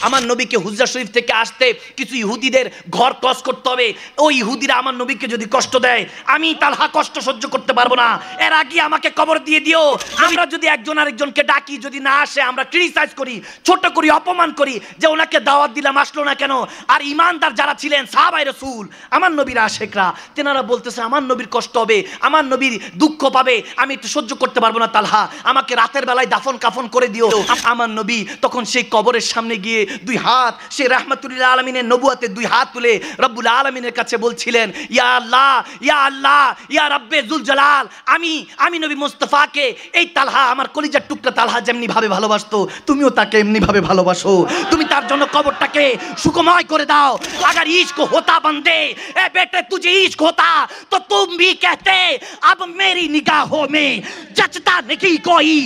আমার নবীকে হুজরা শরীফ থেকে আসতে কিছু ইহুদিদের ঘর ক্রস করতে হবে। ওই ইহুদিরা আমার নবীকে যদি কষ্ট দেয়, আমি তালহা কষ্ট সহ্য করতে পারবো না। এর আগে আমাকে কবর দিয়ে দিও। আমরা যদি একজন আরেকজনকে ডাকি, যদি না আসে আমরা ক্রিটিসাইজ করি, ছোট করি, অপমান করি যে ওনাকে দাওয়াত দিলাম আসলো না কেন। আর ইমানদার যারা ছিলেন সাহাবায়ে রাসূল, আমার নবীর আশিকরা, তেনারা বলতেছে আমার নবীর কষ্ট হবে, আমার নবীর দুঃখ পাবে, আমি একটু সহ্য করতে পারবো না তালহা, আমাকে রাতের বেলায় দাফন কাফন করে দিও। আমার নবী তখন সেই কবরের সামনে গিয়ে দুই হাত, সেই রাহমাতুল্লিল আলামিনের নবুয়তের দুই হাত তুলে রব্বুল আলামিনের কাছে বলছিলেন, ইয়া আল্লাহ, ইয়া আল্লাহ, ইয়া রাব্বে যুল জালাল, আমি নবী মুস্তাফাকে এই তালহা, আমার কলিজার টুকরা তালহা যেমনি ভাবে ভালোবাসতো, তুমিও তাকে এমনি ভাবে ভালোবাসো। তুমি তার জন্য কবরটাকে সুখময় করে দাও। अगर इश्क होता बंदे, ए बेटे तुझे इश्क होता तो तुम भी कहते अब मेरी निगाहों में जचता नहीं कोई,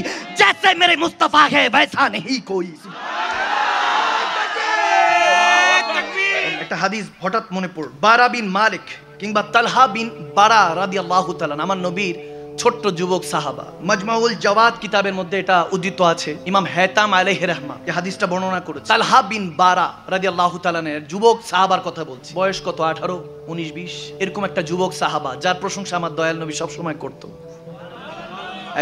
जैसे मेरे मुस्तफा है वैसा नहीं कोई। একটা হাদিস হঠাৎ মনে পড়ল, বারা বিন মালিক কিংবা তালহা বিন বারা রাদিয়াল্লাহু তাআলা, আমার নবীর ছোট্ট যুবক সাহাবা। মাজমাউল জাওয়াদ কিতাবের মধ্যে এটা উদ্ধৃত আছে। ইমাম হেতাম আলাইহি রাহমা এই হাদিসটা বর্ণনা করেছে। তালহা বিন বারা রাদিয়াল্লাহু তাআলা এর যুবক সাহাবার কথা বলছি। বয়স কত? 18, 19, 20 এরকম একটা যুবক সাহাবা, যার প্রশংসা আমার দয়াল নবী সব সময় করত।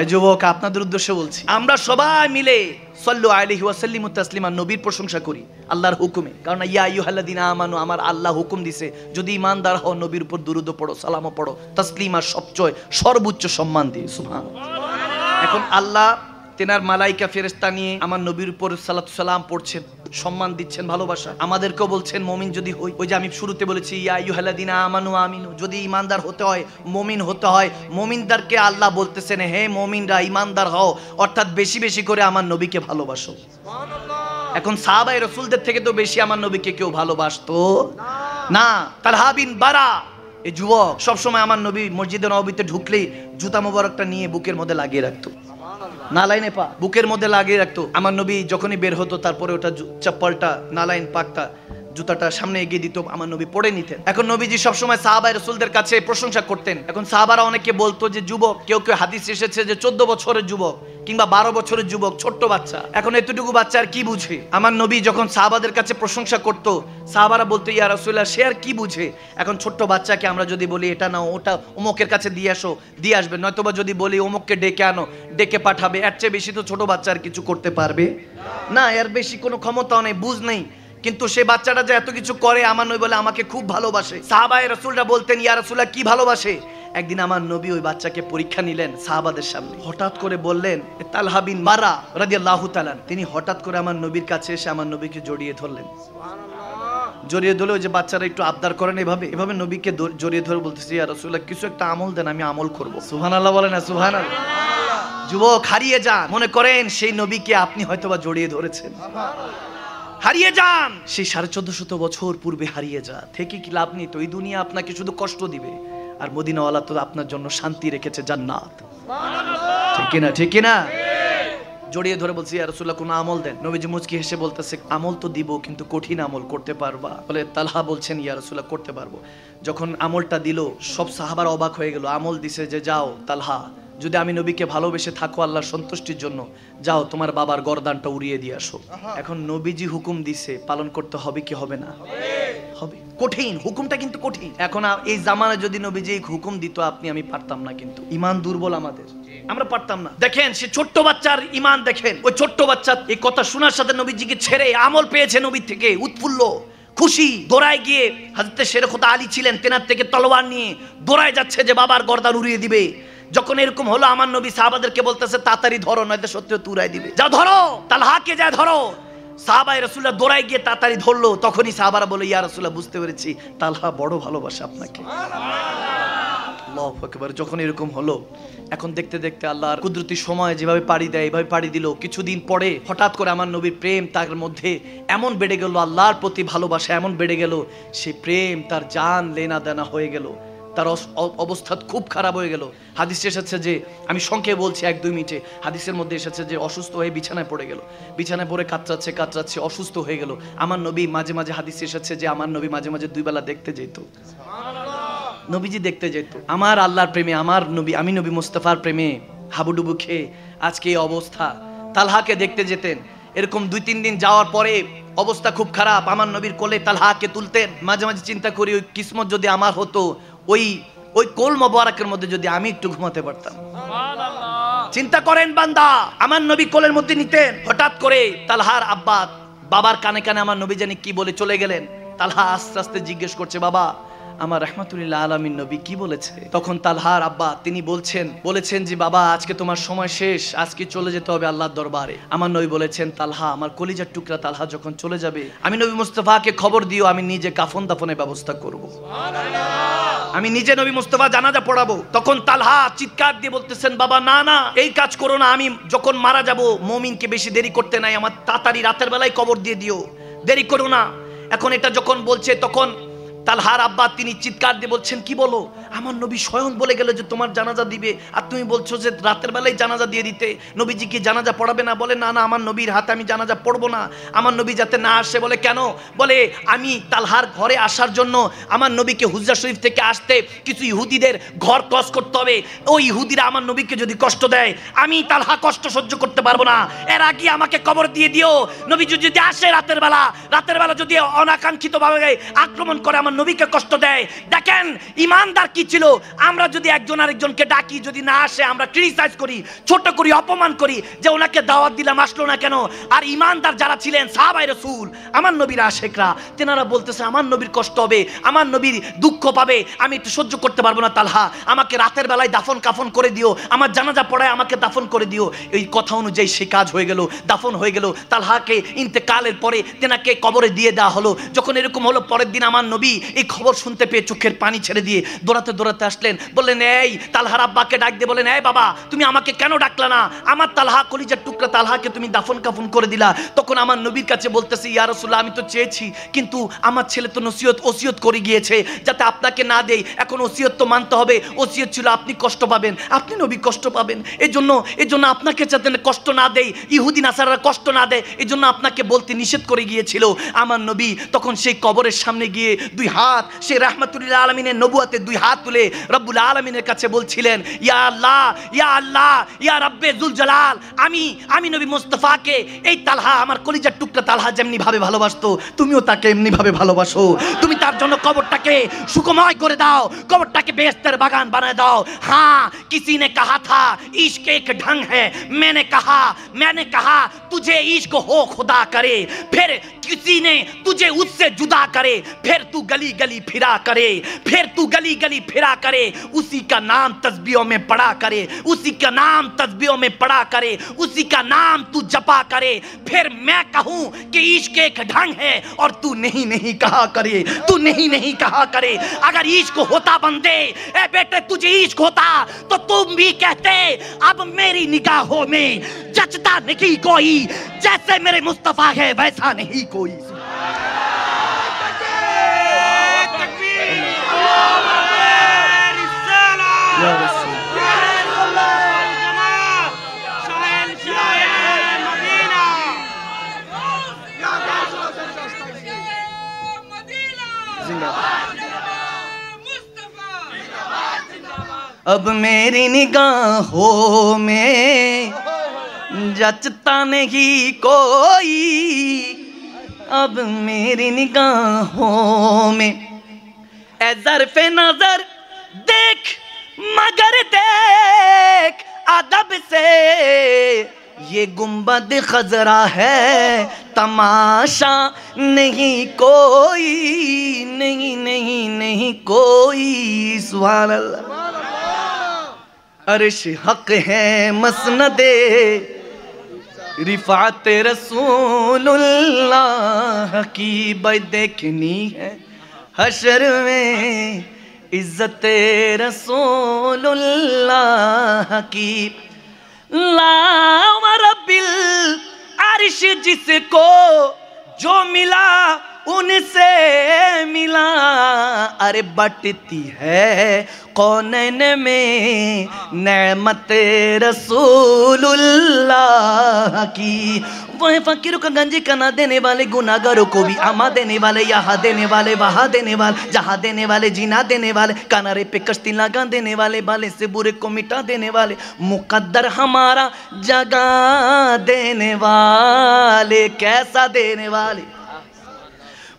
এই যুবক, আপনাদের উদ্দেশ্যে বলছি, আমরা সবাই মিলে সাল্লু আলাইহি ওয়া সাল্লিমু তাসলিমা নবীর প্রশংসা করি আল্লাহর হুকুমে। কারণ ইয়া আইয়ুহাল্লাযিনা আমানু, আমার আল্লাহ হুকুম দিছে যদি ঈমানদার হও নবীর উপর দুরূদ পড়ো, সালামও পড়ো, তাসলিমা সবচেয়ে সর্বোচ্চ সম্মান দিয়ে। সুবহানাল্লাহ। এখন আল্লাহ তেনার মালাইকা ফেরেশতা নিয়ে আমার নবীর উপর সালাতু সালাম পড়ছেন, সম্মান দিচ্ছেন, ভালোবাসা। আমাদেরকেও বলছেন মুমিন যদি হই, ওই যে আমি শুরুতে বলেছি ইয়া আইয়ুহাল্লাযিনা আমানু আমিনু, যদি ঈমানদার হতে হয়, মুমিন হতে হয়, মুমিনদেরকে আল্লাহ বলতেছেন হে মুমিনরা ঈমানদার হও, অর্থাৎ বেশি বেশি করে আমার নবীকে ভালোবাসো। সুবহানাল্লাহ। এখন সাহাবায়ে রাসূলদের থেকে তো বেশি আমার নবীকে কেউ ভালোবাসতো না। তালহা বিন বারা এই যুবক সবসময় আমার নবী মসজিদে নববীতে ঢুকলেই জুতা মোবারকটা নিয়ে বুকের মধ্যে লাগিয়ে রাখতো, নালাইনে পা বুকের মধ্যে লাগিয়ে রাখতো। আমার নবী যখনই বের হতো তারপরে ওটা চপ্পলটা, নালাইন পাকটা, জুতাটা সামনে এগিয়ে দিত, আমার নবী পড়ে নিতেন। এখন নবীজি সবসময় সাহাবায়ে রাসূলদের কাছে প্রশংসা করতেন। এখন সাহাবারা অনেকে বলতো যে যুবক, কেউ কেউ হাদিস এসেছে যে 14 বছরের যুবক কিংবা 12 বছরের যুবক, ছোট্ট বাচ্চা। এখন এতটুকু বাচ্চা আর কি বুঝে? আমার নবী যখন সাহাবাদের কাছে প্রশংসা করত, সাহাবারা বলতো ইয়া রাসূলুল্লাহ সে আর কি বুঝে? এখন ছোট্ট বাচ্চাকে আমরা যদি বলি এটা নাও ওটা অমুকের কাছে দিয়ে আসো, দিয়ে আসবে, নয়তোবা যদি বলি অমুককে ডেকে আনো, ডেকে পাঠাবে। এর চেয়ে বেশি তো ছোট বাচ্চা আর কিছু করতে পারবে না, এর বেশি কোনো ক্ষমতাও নেই, বুঝ নেই। কিন্তু সে বাচ্চাটা যে এত কিছু করে, আমার নবী বলে আমাকে খুব ভালোবাসে। সাহাবায়ে রাসূলরা বলতেন ইয়া রাসূলুল্লাহ কি ভালোবাসে? একদিন আমার নবী ওই বাচ্চাকে পরীক্ষা নিলেন সাহাবাদের সামনে। হঠাৎ করে বললেন তালহা বিন বারা রাদিয়াল্লাহু তাআলা, তিনি হঠাৎ করে আমার নবীর কাছে এসে আমার নবীকে জড়িয়ে ধরলেন। সুবহানাল্লাহ। জড়িয়ে ধরলে ওই যে বাচ্চারা একটু আবদার করেন এভাবে নবীকে জড়িয়ে ধরে বলতেছে ইয়া রাসূলুল্লাহ কিছু একটা আমল দেন, আমি আমল করব। সুবহানাল্লাহ বলেন না? সুবহানাল্লাহ। যুবক হারিয়ে যান, মনে করেন সেই নবীকে আপনি হয়তোবা জড়িয়ে ধরেছেন। হারিয়ে যান, সেই 1450 বছর পূর্বে হারিয়ে যা, থেকে কি লাভ নেই? তো এই দুনিয়া আপনাকে শুধু কষ্ট দিবে, আর মদিনাওয়ালা তো আপনার জন্য শান্তি রেখেছে, জান্নাত। ঠিক না? ঠিক না? জড়িয়ে ধরে বলছি ইয়া রাসূলুল্লাহ কোন আমল দেন। নবীজি মুচকি হেসে বলতেছে আমল তো দিব, কিন্তু কঠিন আমল করতে পারবা? বলে তালহা বলছেন ইয়া রাসূলুল্লাহ করতে পারবো। যখন আমলটা দিল সব সাহাবারা অবাক হয়ে গেল। আমল দিছে যে যাও তালহা, যদি আমি নবীকে ভালোবেসে থাকো আল্লাহর সন্তুষ্টির জন্য, যাও তোমার বাবার গর্দানটা উড়িয়ে দিয়ে আসো। এখন নবীজি হুকুম দিছে, পালন করতে হবে কি হবে না? হবে। কঠিন হুকুমটা, কিন্তু কঠিন। এখন এই জামানায় যদি নবীজি এই হুকুম দিত, আপনি আমি পারতাম না, কিন্তু ঈমান দুর্বল আমাদের, আমরা পারতাম না। দেখেন সে ছোট্ট বাচ্চার ঈমান, দেখেন ওই ছোট্ট বাচ্চা এই কথা শোনার সাথে নবীজিকে ছেড়ে আমল পেয়েছে নবী থেকে, উৎফুল্ল খুশি, দৌড়ায় গিয়ে হযরত শেরখুদা আলী ছিলেন, তেনার থেকে তলোয়ার নিয়ে দৌড়ায় যাচ্ছে যে বাবার গর্দান উড়িয়ে দিবে। যখন এরকম হলো আমার নবী সাহাবাদেরকে বলতেছে তাড়াতাড়ি ধরো, নয়তো সত্যি তুরাই দিবে, যাও ধরো, তালহাকে যা ধরো। সাহাবায়ে রাসূলুল্লাহ দৌড়ায় গিয়ে তাড়াতাড়ি ধরলো। তখনই সাহাবারা বলে ইয়া রাসূলুল্লাহ বুঝতে পেরেছি তালহা বড় ভালোবাসে আপনাকে। আল্লাহু আকবার। যখন এরকম হলো, এখন দেখতে দেখতে আল্লাহর কুদরতি সময় যেভাবে পাড়ি দেয় এভাবে পাড়ি দিল। কিছুদিন পরে হঠাৎ করে আমার নবীর প্রেম তার মধ্যে এমন বেড়ে গেল, আল্লাহর প্রতি ভালোবাসা এমন বেড়ে গেল, সেই প্রেম তার জান লেনা দেনা হয়ে গেল, তার অবস্থা খুব খারাপ হয়ে গেল। হাদিসে এসেছে যে, আমি সংক্ষেপে বলছি 1-2 মিনিটে, হাদিসের মধ্যে এসেছে যে অসুস্থ হয়ে বিছানায় পড়ে গেল, বিছানায় পড়ে কাতরাচ্ছে, অসুস্থ হয়ে গেল। আমার নবী মাঝে মাঝে, হাদিসে এসেছে যে আমার নবী মাঝে মাঝে 2 বেলা দেখতে যেত, নবীজি দেখতে যেত। আমার আল্লাহর প্রেমে, আমার নবী, আমি নবী মুস্তাফার প্রেমে হাবুডুবু খেয়ে আজকে এই অবস্থা। তালহাকে দেখতে যেতেন। এরকম 2-3 দিন যাওয়ার পরে অবস্থা খুব খারাপ, আমার নবীর কোলে তালহাকে তুলতেন। মাঝে মাঝে চিন্তা করি ওই কিসমত যদি আমার হতো, ওই কোল মোবারকের মধ্যে যদি আমি একটু ঘুমাতে পারতাম। চিন্তা করেন বান্দা, আমার নবী কোলের মধ্যে নিতেন। হঠাৎ করে তালহার আব্বা বাবার কানে কানে আমার নবী জানি কি বলে চলে গেলেন। তালহা আস্তে আস্তে জিজ্ঞেস করছে, বাবা আমার রাহমাতুল্লিল আলামিন নবী কি বলেছে? তখন তালহার আব্বা তিনি বলেছেন যে বাবা আজকে তোমার সময় শেষ, আজকে চলে যেতে হবে আল্লাহর দরবারে। আমার নবী বলেছেন, তালহা আমার কলিজার টুকরা তালহা যখন চলে যাবে, আমি নবী মুস্তাফাকে খবর দিও, আমি নিজে কাফন দাফনের ব্যবস্থা করব। আমি নিজে নবী মুস্তাফা জানাজা পড়াবো। তখন তালহা চিৎকার দিয়ে বলতেছেন, বাবা না না, এই কাজ করো না, আমি যখন মারা যাব মুমিনকে বেশি দেরি করতে নাই, আমার তাড়াতাড়ি রাতের বেলায় কবর দিয়ে দিও, দেরি করো না। এখন এটা যখন বলছে তখন তালহার আব্বা তিনি চিৎকার দিয়ে বলছেন, কি বলো? আমার নবী স্বয়ং বলে গেল যে তোমার জানাজা দিবে, আর তুমি বলছো যে রাতের বেলায় জানাজা দিয়ে দিতে। নবীজি কি জানাজা পড়াবে না? বলে না না, আমার নবীর হাতে আমি জানাজা পড়বো না, আমার নবী যাতে না আসে। বলে কেন? বলে আমি তালহার ঘরে আসার জন্য আমার নবীকে হুজরা শরীফ থেকে আসতে কিছু ইহুদিদের ঘর ক্রস করতে হবে। ওই ইহুদিরা আমার নবীকে যদি কষ্ট দেয়, আমি তালহা কষ্ট সহ্য করতে পারবো না, এর আগে আমাকে কবর দিয়ে দিও। নবী যদি আসে রাতের বেলা যদি অনাকাঙ্ক্ষিতভাবে আক্রমণ করে আমার নবীকে কষ্ট দেয়। দেখেন ইমানদার কি ছিল, আমরা যদি একজন আরেকজনকে ডাকি, যদি না আসে আমরা ক্রিটিসাইজ করি, ছোট করি, অপমান করি যে ওনাকে দাওয়াত দিলাম আসলো না কেন। আর ইমানদার যারা ছিলেন সাহাবায়ে রাসূল, আমার নবীর আশিকরা, তেনারা বলতেছে আমার নবীর কষ্ট হবে, আমার নবীর দুঃখ পাবে, আমি একটু সহ্য করতে পারবো না। তালহা আমাকে রাতের বেলায় দাফন কাফন করে দিও, আমার জানাজা পড়ায় আমাকে দাফন করে দিও। এই কথা অনুযায়ী সে কাজ হয়ে গেল, দাফন হয়ে গেল। তালহাকে ইন্তেকালের পরে তেনাকে কবরে দিয়ে দেওয়া হলো। যখন এরকম হলো, পরের দিন আমার নবী এই খবর শুনতে পেয়ে চোখের পানি ছেড়ে দিয়ে দৌড়াতে দৌড়াতে আসলেন। বললেন, এই তালহার আব্বাকে ডাক দিয়ে বলেন, এই বাবা তুমি আমাকে কেন ডাকলা না? আমার তালহা কলিজার টুকরা তালহাকে তুমি দাফন কাফন করে দিলা। তখন আমার নবীর কাছে বলতেছে, ইয়া রাসূলুল্লাহ আমি তো চেয়েছি, কিন্তু আমার ছেলে তো ওসিয়ত করে গিয়েছে যাতে আপনাকে না দেই। এখন ওসিয়ত তো মানতে হবে, ওসিয়ত ছিল আপনি কষ্ট পাবেন, আপনি নবী কষ্ট পাবেন, এজন্য আপনাকে যাতে কষ্ট না দেই, ইহুদি নাসারারা কষ্ট না দেয়, এজন্য আপনাকে বলতে নিষেধ করে গিয়েছিল। আমার নবী তখন সেই কবরের সামনে গিয়ে দুই হাত, সে রাহমাতুল্লিল আলামিনের নবুয়তের দুই হাত তুলে রব্বুল আলামিনের কাছে বলছিলেন, ইয়া আল্লাহ ইয়া আল্লাহ ইয়া রাব্বে যুল জালাল, আমি নবী মুস্তাফাকে এই তালহা আমার কলিজার টুকরা তালহা যেমনি ভাবে ভালোবাসতো, তুমিও তাকে এমনি ভাবে ভালোবাসো। তুমি তার জন্য কবরটাকে সুখময় করে দাও, কবরটাকে বেহেশতের বাগান বানায় দাও। হ্যাঁ, किसी ने कहा था इश्क एक ढंग है, मैंने कहा तुझे इश्क हो खुदा करे, फिर किसी ने तुझे उससे जुदा करे, फिर तू गली गली फिरा करे, उसी का नाम तस्बीहों में पढ़ा करे, उसी का नाम तस्बीहों में पढ़ा करे, उसी का नाम तू जपा करे। फिर मैं कहूं कि इश्क एक ढंग है और तू नहीं कहा करे। अगर इश्क होता बंदे, ए बेटे तुझे इश्क होता तो तुम भी कहते अब मेरी निगाहों में जचता नहीं कोई, जैसे मेरे मुस्तफा है वैसा नहीं कोई। अब मेरी निगाहों में जचता नहीं कोई, अब मेरी निगाहों में ए ज़र्फ़े नज़र देख मगर देख अदब से, ये गुंबद खजरा है तमाशा नहीं कोई, नहीं कोई। सुभान अल्लाह। अर्श हक है मसनदे रिफात रसूलुल्लाह की, देखनी है हशर में इज्जत रसूलुल्लाह की। लावा रब्बिल अर्श जिसको जो मिला उनसे मिला, अरे बटती है कौनैन में नेमत रसूलुल्लाह की। वह फकीरों का गंजी का ना देने वाले, गुनाहगारों को भी आमा देने वाले, यहाँ देने वाले वहाँ देने वाले, जहाँ देने वाले जीना देने वाले, किनारे पे कश्ती लगा देने वाले, बाले से बुरे को मिटा देने वाले, मुकद्दर हमारा जगा देने वाले, कैसा देने वाले।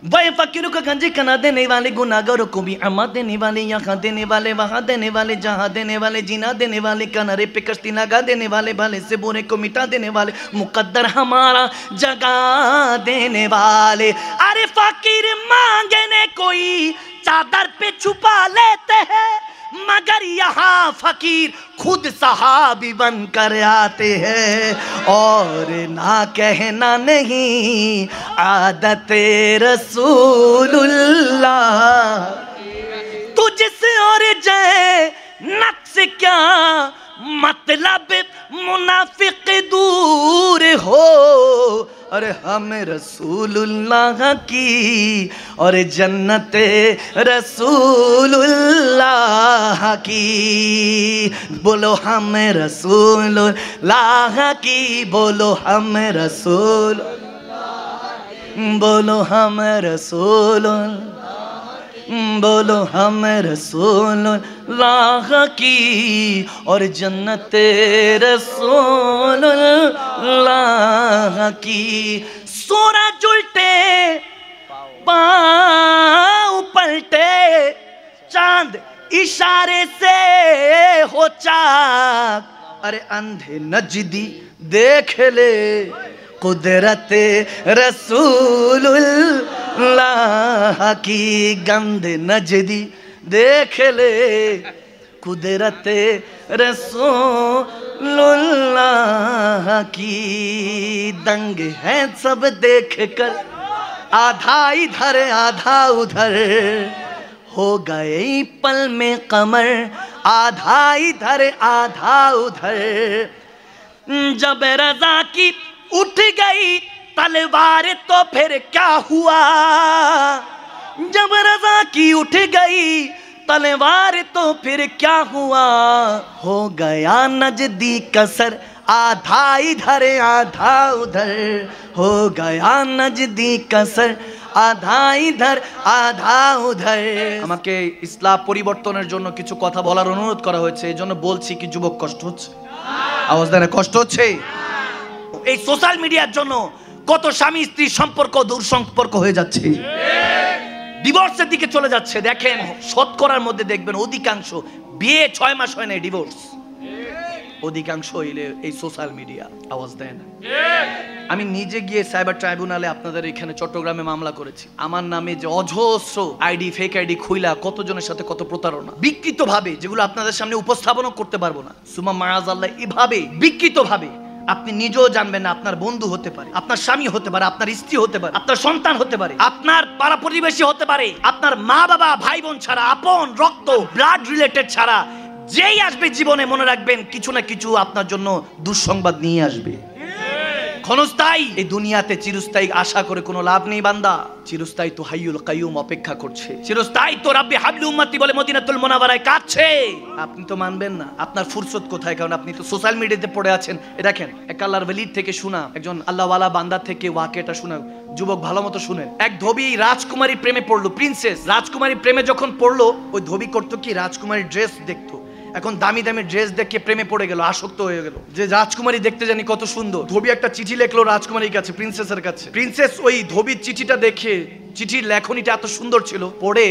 वह फकीरों का गंजी कना देने वाले, गुनाहगारों को भी अमा देने वाले, यहाँ देने वाले, वहाँ देने वाले, जहाँ देने वाले, जीना देने वाले, किनारे पे कश्ती लगा देने वाले, भले से बुरे को मिटा देने वाले, मुकद्दर हमारा जगा देने वाले। अरे फकीर मांगने कोई चादर पे छुपा लेते हैं, मगर यहाँ फकीर खुद सहाबी बन कर आते हैं। और ना कहना नहीं आदत रसूलुल्लाह, तुझसे और जय नक्श क्या मतलब मुनाफिक दूर हो। अरे हम रसूलुल्लाह की और जन्नत रसूलुल्लाह की, बोलो हम रसूलुल्लाह की, बोलो हम रसूल, बोलो हम रसूल, बोलो हम रसूलुल्लाह की और जन्नत रसूलुल्लाह की। सूरज उल्टे पाँव पलटे, चांद इशारे से हो चाक। अरे अंधे नजदी देख ले कुदरत रसूलुल्लाह की, गंध नजदी देख ले कुदरत रसूलुल्लाह की। दंग है सब देख कर, आधा इधर आधा उधर, हो गए पल में कमर, आधा इधर आधा उधर। जब रज़ा की उठ गई तलवार तो फिर क्या हुआ, जब रज़ा की उठ गई तलवार तो फिर क्या हुआ। हो गया नजदी कसर, आधा इधर आधा उधर, हो गया नजदी कसर, आधा इधर आधा उधर। আমাকে ইসলাম পরিবর্তনের জন্য কিছু কথা বলার অনুরোধ করা হয়েছে, এজন্য বলছি। কি যুবক কষ্ট হচ্ছে? আওয়াজ দেন, কষ্ট হচ্ছে? এই সোশ্যাল মিডিয়ার জন্য কত স্বামী স্ত্রীর সম্পর্ক দুঃসম্পর্ক হয়ে যাচ্ছে, ডিভোর্সের দিকে চলে যাচ্ছে। দেখেন শতকরার মধ্যে দেখবেন অধিকাংশ বিয়ে 6 মাস হয় না, ডিভোর্স অধিকাংশ হইলে এই সোশ্যাল মিডিয়া। আওয়াজ দেন। আমি নিজে গিয়ে সাইবার ট্রাইব্যুনালে আপনাদের এখানে চট্টগ্রামে মামলা করেছি। আমার নামে যে অজস্র আইডি, ফেক আইডি খুইলা কতজনের সাথে কত প্রতারণা বিকৃত ভাবে, যেগুলো আপনাদের সামনে উপস্থাপনও করতে পারবো না। সুমা মাআযাল্লাহ, এভাবে বিকৃত ভাবে আপনি নিজেও জানবেন না, আপনার বন্ধু হতে পারে, আপনার স্বামী হতে পারে, আপনার স্ত্রী হতে পারে, আপনার সন্তান হতে পারে, আপনার পাড়া প্রতিবেশী হতে পারে, আপনার মা বাবা ভাই বোন ছাড়া, আপন রক্ত ব্লাড রিলেটেড ছাড়া যেই আসবে জীবনে, মনে রাখবেন কিছু না কিছু আপনার জন্য দুঃসংবাদ নিয়ে আসবে। ক্ষণস্থায়ী এই দুনিয়াতে চিরস্থায়ী আশা করে কোনো লাভ নেই বান্দা। চিরস্থায়ী তো হাইয়ুল কাইয়ুম অপেক্ষা করছে, চিরস্থায়ী তো রাব্বি হাবলি উম্মতি বলে মদিনাতুল মুনাওয়ারায় কাঁদছে। আপনি তো মানবেন না, আপনার ফুরসত কোথায়? কারণ আপনি তো সোশ্যাল মিডিয়াতে পড়ে আছেন। দেখেন এক আল্লাহর ওয়ালির থেকে শোনা, একজন আল্লাহওয়ালা বান্দা থেকে ওয়াকিয়াটা শোনা। যুবক ভালো মতো শুনেন। এক ধোবি রাজকুমারী প্রেমে পড়লো, প্রিন্সেস রাজকুমারী প্রেমে যখন পড়লো, ওই ধোবি করতো কি, রাজকুমারীর ড্রেস দেখতো। এখন দামি দামি ড্রেস দেখে প্রেমে পড়ে গেল, আসক্ত হয়ে গেল যে রাজকুমারী দেখতে জানি কত সুন্দর। ধোবি একটা চিঠি লিখলো রাজকুমারীর কাছে, প্রিন্সেসের কাছে। প্রিন্সেস ওই ধোবির চিঠিটা দেখে, চিঠির লেখনীটা এত সুন্দর ছিল, পড়ে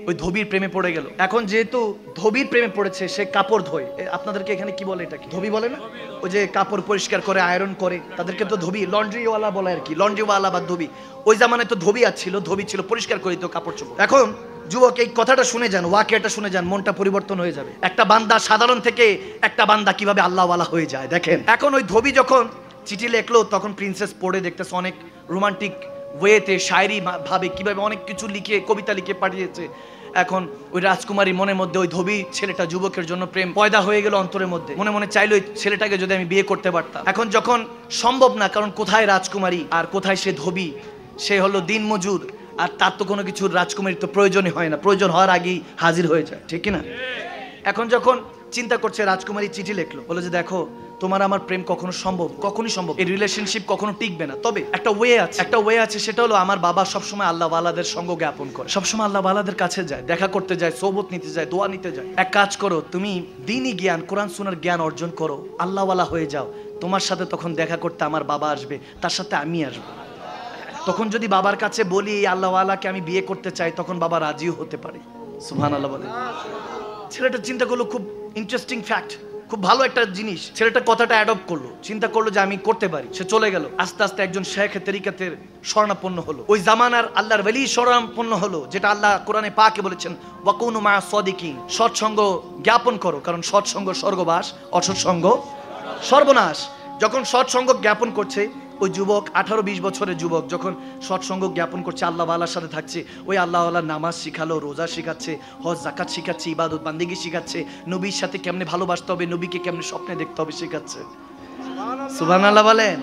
ওই ধোবির প্রেমে পড়ে গেল। এখন যেহেতু ধোবির প্রেমে পড়েছে, সে কাপড় ধোয়। আপনাদেরকে এখানে কি বলে, এটা কি ধোবি বলে না? ওই যে কাপড় পরিষ্কার করে, আয়রন করে, তাদেরকে তো ধোবি, লন্ড্রিওয়ালা বলে আর কি, লন্ড্রিওয়ালা বা ধোবি। ওই জামানায় তো ধোবি ছিল, ধোবি ছিল, পরিষ্কার করে দিত কাপড় চোপড়। এখন যুবক এই কথাটা শুনে যান, ওয়াকিয়াটা শুনে যান, মনটা পরিবর্তন হয়ে যাবে। একটা বান্দা সাধারণ থেকে একটা বান্দা কিভাবে আল্লাহওয়ালা হয়ে যায় দেখেন। এখন ওই ধোবি যখন চিঠি লিখলো, তখন প্রিন্সেস পড়ে দেখতেছে অনেক রোমান্টিক ওয়েতে, শায়রি ভাবে কিভাবে অনেক কিছু লিখে, কবিতা লিখে পাঠিয়েছে। এখন ওই রাজকুমারী মনের মধ্যে, ওই ধোবি ছেলেটা, যুবকের জন্য প্রেম পয়দা হয়ে গেল অন্তরের মধ্যে। মনে মনে চাইলো ওই ছেলেটাকে যদি আমি বিয়ে করতে পারতাম। এখন যখন সম্ভব না, কারণ কোথায় রাজকুমারী আর কোথায় সে ধোবি, সে হলো দিন মজুর, আর তার তো কোনো কিছু রাজকুমারীর তো প্রয়োজনই হয় না, প্রয়োজন হওয়ার আগেই হাজির হয়ে যায়, ঠিক কিনা? এখন যখন চিন্তা করছে, রাজকুমারী চিঠি লিখলো, বলে যে দেখো তোমার আমার প্রেম কখনো সম্ভব, কখনই সম্ভব, এই রিলেশনশিপ কখনো টিকবে না। তবে একটা ওয়ে আছে, একটা ওয়ে আছে, সেটা হলো আমার বাবা সবসময় আল্লাহ ওয়ালাদের সঙ্গ জ্ঞাপন করে, সবসময় আল্লাহ ওয়ালাদের কাছে যায়, দেখা করতে যায়, সোহবত নিতে যায়, দোয়া নিতে যায়। এক কাজ করো, তুমি দ্বীনি জ্ঞান, কোরআন সুন্নাহর জ্ঞান অর্জন করো, আল্লাহ ওয়ালা হয়ে যাও। তোমার সাথে তখন দেখা করতে আমার বাবা আসবে, তার সাথে আমি আসবো। তখন যদি বাবার কাছে বলি আল্লাহওয়ালাকে আমি বিয়ে করতে চাই, তখন বাবা রাজিও হতে পারে। সুবহানাল্লাহ বলে। ছেলেটা চিন্তা করলো, খুব ইন্টারেস্টিং ফ্যাক্ট, খুব ভালো একটা জিনিস। ছেলেটা কথাটা অ্যাডপ্ট করলো, চিন্তা করলো যে আমি করতে পারি। সে চলে গেল, আস্তে আস্তে একজন শেখে তরিকাতের শরণাপন্ন হলো। ওই জামানার আল্লাহর ওলি শরণাপন্ন হলো, যেটা আল্লাহ কোরআনে পাকে বলেছেন ওয়াকুনু মা সাদিকিন, সৎসঙ্গ জ্ঞাপন করো, কারণ সৎসঙ্গ স্বর্গবাস, অসৎসঙ্গ সর্বনাশ। যখন সৎসঙ্গ জ্ঞাপন করছে ওই যুবক, 18-20 বছরের যুবক, যখন সৎসঙ্গ জ্ঞাপন করছে, আল্লাহ ওয়ালার সাথে থাকছে, ওই আল্লাহ ওয়ালা নামাজ শিখালো, রোজা শিখাচ্ছে, হজ জাকাত শিখাচ্ছে, ইবাদত বান্দেগি শিখাচ্ছে, নবীর সাথে কেমনে ভালোবাসতে হবে, নবীকে কেমনে স্বপ্নে দেখতে হবে শিখাচ্ছে। সুবহানাল্লাহ বলেন।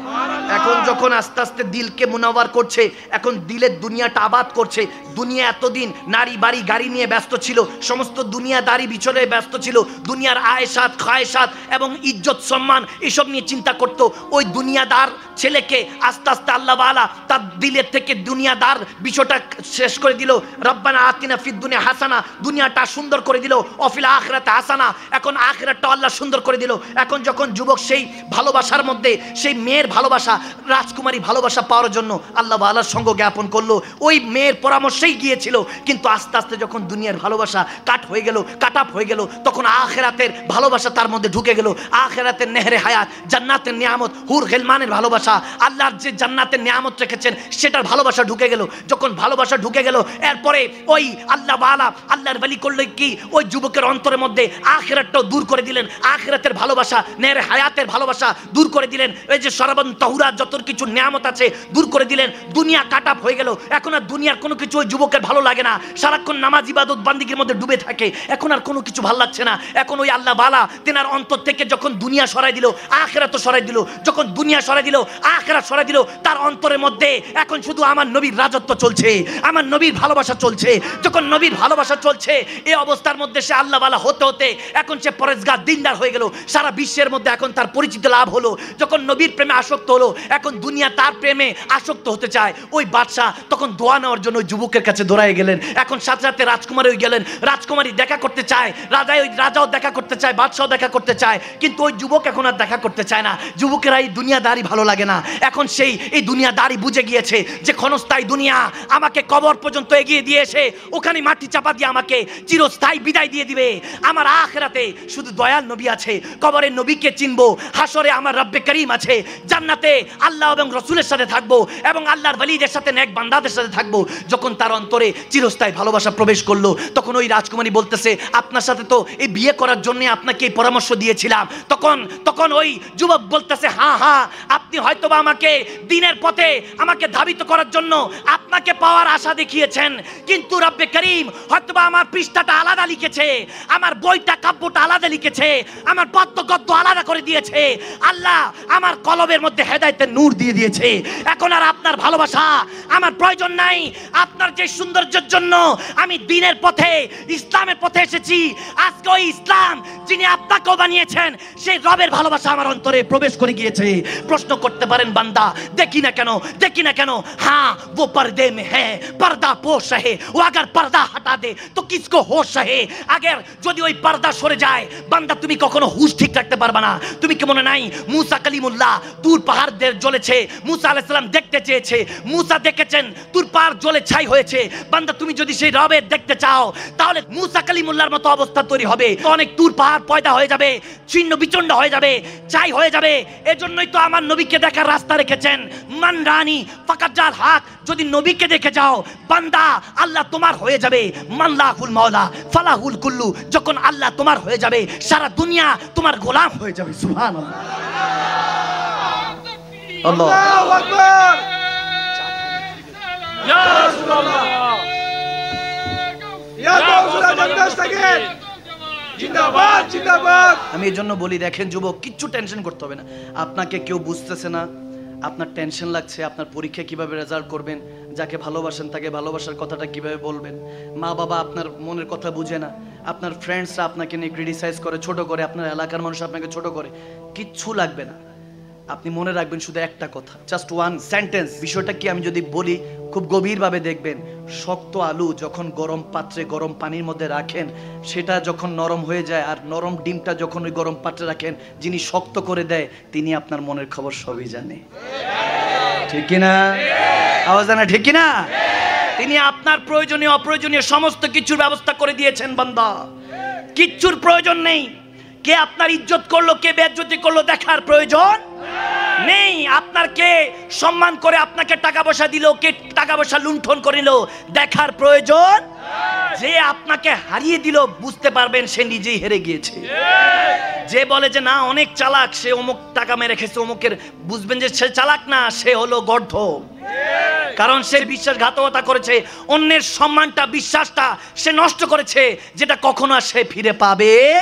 এখন যখন আস্তে আস্তে দিলকে মুনাওয়ার করছে, এখন দিলের দুনিয়াটা আবাদ করছে। দুনিয়া এতদিন নারী বাড়ি গাড়ি নিয়ে ব্যস্ত ছিল, সমস্ত দুনিয়াদারি বিচরে ব্যস্ত ছিল, দুনিয়ার আয়েশাত খায়েশাত এবং ইজ্জত সম্মান এসব নিয়ে চিন্তা করত। ওই দুনিয়াদার ছেলেকে আস্তে আস্তে আল্লাহ ওয়ালা তার দিলের থেকে দুনিয়াদার বিষয়টা শেষ করে দিল। রব্বানা আতিনা ফিদ দুনিয়া হাসানা, দুনিয়াটা সুন্দর করে দিল, অফিল আখিরাতে হাসানা, এখন আখিরাতটা আল্লাহ সুন্দর করে দিল। এখন যখন যুবক সেই ভালোবাসার মধ্যে, সেই মেয়ের ভালোবাসা, রাজকুমারী ভালোবাসা পাওয়ার জন্য আল্লাহ ওয়ালার সঙ্গ জ্ঞাপন করলো, ওই মেয়ের পরামর্শেই গিয়েছিল। কিন্তু আস্তে আস্তে যখন দুনিয়ার ভালোবাসা কাট হয়ে গেল, কাট আপ হয়ে গেল, তখন আখিরাতের ভালোবাসা তার মধ্যে ঢুকে গেল। আখিরাতের নেহরে হায়াত, জান্নাতের নিয়ামত, হুর গিলমানের ভালোবাসা, আল্লাহর যে জান্নাতের নিয়ামত রেখেছেন সেটার ভালোবাসা ঢুকে গেল। যখন ভালোবাসা ঢুকে গেল, এরপরে ওই আল্লাহ ওয়ালা আল্লাহর ওলি করলো কি, ওই যুবকের অন্তরের মধ্যে আখিরাতটাও দূর করে দিলেন, আখিরাতের ভালোবাসা, নেহরে হায়াতের ভালোবাসা দূর করে দিলেন। এই যে সরাবন তাহুরা যত কিছু নিয়ামত আছে দূর করে দিলেন। দুনিয়া কাট আপ হয়ে গেল, এখন আর দুনিয়ার কোনো কিছু ওই যুবকের ভালো লাগে না, সারাক্ষণ নামাজ ইবাদত বান্দিগির মধ্যে ডুবে থাকে, এখন আর কোনো কিছু ভালো লাগছে না। এখন ওই আল্লাহ ওয়ালা তেনার অন্তর থেকে যখন দুনিয়া সরাই দিল, আখিরাত সরাই দিল, যখন দুনিয়া সরাই দিল, আখিরাত সরাই দিল, তার অন্তরের মধ্যে এখন শুধু আমার নবীর রাজত্ব চলছে, আমার নবীর ভালোবাসা চলছে। যখন নবীর ভালোবাসা চলছে, এই অবস্থার মধ্যে সে আল্লাহ ওয়ালা হতে হতে এখন সে পরেজগার দিনদার হয়ে গেল, সারা বিশ্বের মধ্যে এখন তার পরিচিতি লাভ হলো। যখন নবীর প্রেমে আসক্ত হলো, এখন দুনিয়া তার প্রেমে আসক্ত হতে চায়। ওই বাদশা তখন দোয়া নেওয়ার জন্য ওই যুবকের কাছে দৌড়ায় গেলেন। এখন সাথে সাথে রাজকুমারী গেলেন, রাজকুমারী দেখা করতে চায়, রাজাও দেখা করতে চায়, বাদশাও দেখা করতে চায়, কিন্তু ওই যুবক এখন আর দেখা করতে চায় না। যুবকেরা এই দুনিয়াদারি ভালো লাগে না, এখন সেই এই দুনিয়াদারি বুঝে গিয়েছে যে ক্ষণস্থায়ী দুনিয়া আমাকে কবর পর্যন্ত এগিয়ে দিয়ে এসে ওখানে মাটি চাপা দিয়ে আমাকে চিরস্থায়ী বিদায় দিয়ে দিবে। আমার আখিরাতে শুধু দয়াল নবী আছে, কবরের নবীকে চিনবো, হাসরে আমার রব্বে করিম আছে, জান্নাতে আল্লাহ এবং রসুলের সাথে থাকবো এবং আল্লাহর ওলিদের সাথে নেক বান্দাদের সাথে থাকবো। যখন তার অন্তরে চিরস্থায়ী ভালোবাসা প্রবেশ করলো, তখন ওই রাজকুমারী বলতেছে, আপনার সাথে তো এই বিয়ে করার জন্য আপনাকে এই পরামর্শ দিয়েছিলাম। তখন ওই যুবক বলতেছে, হ্যাঁ হ্যাঁ, আপনি হয়তোবা আমাকে দিনের পথে আমাকে ধাবিত করার জন্য আপনাকে পাওয়ার আশা দেখিয়েছেন, কিন্তু রব্বে করিম হয়তোবা আমার পৃষ্ঠাটা আলাদা লিখেছে, আমার বইটা কাব্যটা আলাদা লিখেছে, আমার পদ্য গদ্য আলাদা করে দিয়েছে। আল্লাহ আমার কলবের মধ্যে হেদায়েতের নূর দিয়ে দিয়েছে। এখন আর আপনার ভালোবাসা আমার প্রয়োজন নাই। আপনার যে সৌন্দর্যের জন্য আমি দ্বীনের পথে, ইসলামের পথে এসেছি, আজকে ওই ইসলাম যিনি আপনাকেও বানিয়েছেন, সেই রবের ভালোবাসা আমার অন্তরে প্রবেশ করে গিয়েছে। প্রশ্ন করতে পারেন, বান্দা দেখি না কেন, দেখি না কেন? হ্যাঁ, वो पर्दे में है, पर्दा पोश है, वो अगर पर्दा हटा दे तो किसको होश है। আগের যদি ওই পর্দা সরে যায়, বান্দা তুমি কখনো হুঁশ ঠিক রাখতে পারবে না। তুমি কি মনে নাই মুসা কালিমুল্লাহ তুর পাহাড় জ্বলেছে, মুসা আলাইহিস সালাম দেখতে চেয়েছে, মুসা দেখেছেন তুর পাহাড় জ্বলে ছাই হয়েছে। বান্দা তুমি যদি সেই রবের দেখতে চাও, তাহলে মুসা কালিমুল্লাহর মতো অবস্থা তৈরি হবে, অনেক তুর পাহাড় পয়দা হয়ে যাবে, ছিন্ন বিচন্ন হয়ে যাবে, ছাই হয়ে যাবে। এজন্যই তো আমার নবীকে দেখার রাস্তা রেখেছেন, মান রানী ফাকাত জাল হক। যদি নবীকে দেখে যাও বান্দা, আল্লাহ তোমার হয়ে যাবে। মাল্লাহুল মাওলা ফালাহুল কুল্লু। যখন আল্লাহ তোমার হয়ে যাবে, সারা দুনিয়া তোমার গোলাম হয়ে যাবে। সুবহানাল্লাহ, আল্লাহু আকবার। ইয়া রাসূলুল্লাহ, ইয়া গাউসুল আজম দস্তগীর জিন্দাবাদ, জিন্দাবাদ। আমি এই জন্য বলি, দেখেন যুবক, কিচ্ছু টেনশন করতে হবে না। আপনাকে কেউ বুঝতেছে না, আপনার টেনশন লাগছে, আপনার পরীক্ষা কিভাবে রেজাল্ট করবেন, যাকে ভালোবাসেন তাকে ভালোবাসার কথাটা কিভাবে বলবেন, মা বাবা আপনার মনের কথা বুঝে না, আপনার ফ্রেন্ডসরা আপনাকে নিয়ে ক্রিটিসাইজ করে, ছোট করে, আপনার এলাকার মানুষ আপনাকে ছোট করে, কিচ্ছু লাগবে না। আপনি মনে রাখবেন শুধু একটা কথা, জাস্ট ওয়ান সেন্টেন্স। বিষয়টা কি আমি যদি বলি, খুব গভীরভাবে দেখবেন। শক্ত আলু যখন গরম পাত্রে গরম পানির মধ্যে রাখেন, সেটা যখন নরম হয়ে যায়, আর নরম ডিমটা যখন ওই গরম পাত্রে রাখেন, যিনি শক্ত করে দেয় তিনি আপনার মনের খবর সবই জানে, ঠিক কিনা? আওয়াজ না ঠিক না? তিনি আপনার প্রয়োজনীয় অপ্রয়োজনীয় সমস্ত কিছুর ব্যবস্থা করে দিয়েছেন বান্দা। কিচ্ছুর প্রয়োজন নেই। কে আপনার ইজ্জত করলো, কে বেইজ্জতি করলো দেখার প্রয়োজন নেই। আপনার কে সম্মান করে আপনাকে টাকা পয়সা দিল, কে টাকা পয়সা লুণ্ঠন করিল দেখার প্রয়োজন। যে আপনাকে হারিয়ে দিল বুঝতে পারবেন সে নিজেই হেরে গিয়েছে। যে বলে যে না অনেক চালাক, সে অমুক টাকা মেরে রেখেছে অমুকের, বুঝবেন যে সে চালাক না, সে হলো গর্ধ। কারণ সে বিশ্বাসঘাতকতা করেছে, অন্যের সম্মানটা বিশ্বাসটা সে নষ্ট করেছে, যেটা কখনো আর সে ফিরে পাবে